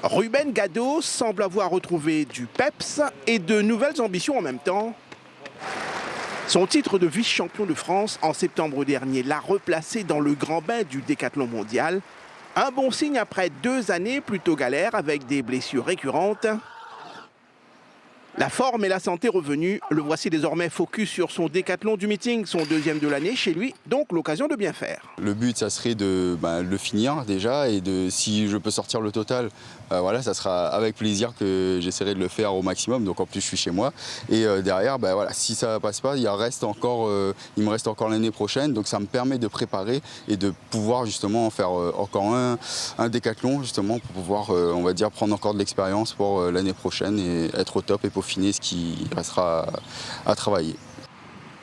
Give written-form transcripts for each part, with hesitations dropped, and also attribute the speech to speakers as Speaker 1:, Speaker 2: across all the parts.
Speaker 1: Ruben Gado semble avoir retrouvé du peps et de nouvelles ambitions en même temps. Son titre de vice-champion de France en septembre dernier l'a replacé dans le grand bain du décathlon mondial. Un bon signe après 2 années plutôt galères avec des blessures récurrentes. La forme et la santé revenues, le voici désormais focus sur son décathlon du meeting, son 2e de l'année chez lui, donc l'occasion de bien faire.
Speaker 2: Le but, ça serait de le finir déjà et si je peux sortir le total, voilà, ça sera avec plaisir que j'essaierai de le faire au maximum. Donc en plus, je suis chez moi et derrière, voilà, si ça passe pas, il me reste encore l'année prochaine. Donc ça me permet de préparer et de pouvoir justement en faire encore un décathlon justement pour pouvoir, on va dire, prendre encore de l'expérience pour l'année prochaine et être au top et peaufiner ce qui restera à travailler.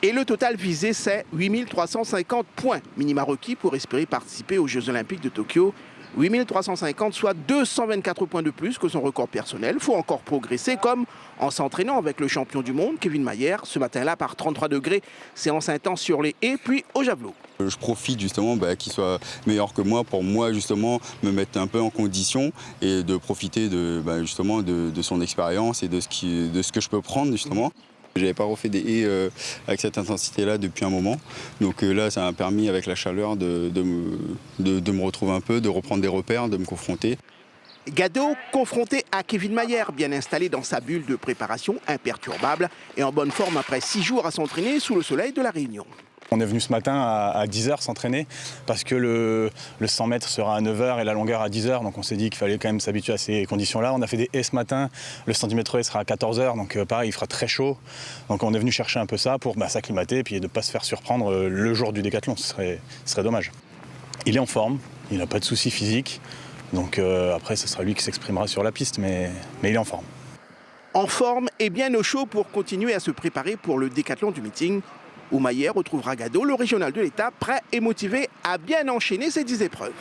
Speaker 1: Et le total visé, c'est 8350 points, minima requis pour espérer participer aux Jeux Olympiques de Tokyo. 8350, soit 224 points de plus que son record personnel. Il faut encore progresser, comme en s'entraînant avec le champion du monde, Kevin Mayer, ce matin-là par 33 degrés, séance intense sur les haies, puis au javelot.
Speaker 2: Je profite justement qu'il soit meilleur que moi pour moi justement me mettre un peu en condition et de profiter justement de son expérience et de ce que je peux prendre justement. J'avais pas refait des haies avec cette intensité-là depuis un moment. Donc là, ça m'a permis, avec la chaleur, de me retrouver un peu, de reprendre des repères, de me confronter.
Speaker 1: Gado confronté à Kevin Mayer, bien installé dans sa bulle de préparation, imperturbable et en bonne forme après 6 jours à s'entraîner sous le soleil de la Réunion.
Speaker 3: On est venu ce matin à 10h s'entraîner parce que le 100 mètres sera à 9h et la longueur à 10h. Donc on s'est dit qu'il fallait quand même s'habituer à ces conditions-là. On a fait des haies ce matin. Le 110 mètres sera à 14h. Donc pareil, il fera très chaud. Donc on est venu chercher un peu ça pour s'acclimater et puis de ne pas se faire surprendre le jour du décathlon. Ce serait dommage. Il est en forme. Il n'a pas de soucis physiques. Donc après, ce sera lui qui s'exprimera sur la piste. Mais il est en forme.
Speaker 1: En forme et bien au chaud pour continuer à se préparer pour le décathlon du meeting, où Mayer retrouvera Gado, le régional de l'État, prêt et motivé à bien enchaîner ses 10 épreuves.